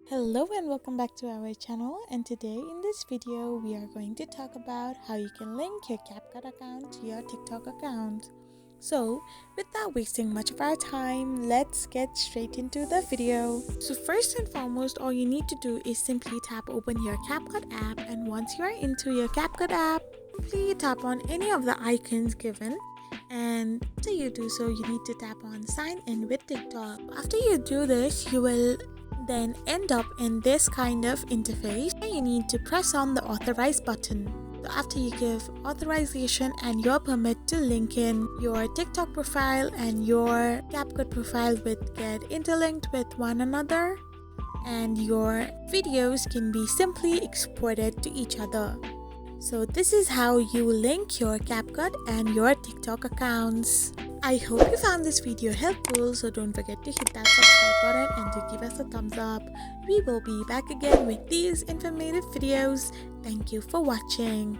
Hello and welcome back to our channel, and today in this video we are going to talk about how you can link your CapCut account to your TikTok account. So without wasting much of our time, let's get straight into the video. So first and foremost, all you need to do is simply tap open your CapCut app, and once you are into your CapCut app, simply tap on any of the icons given. And after you do so, you need to tap on sign in with TikTok. After you do this, you will then end up in this kind of interface, and you need to press on the authorize button. So after you give authorization and your permit to link in, your TikTok profile and your CapCut profile will get interlinked with one another, and your videos can be simply exported to each other. So this is how you link your CapCut and your TikTok accounts. I hope you found this video helpful, so don't forget to hit that subscribe button and to give us a thumbs up. We will be back again with these informative videos. Thank you for watching.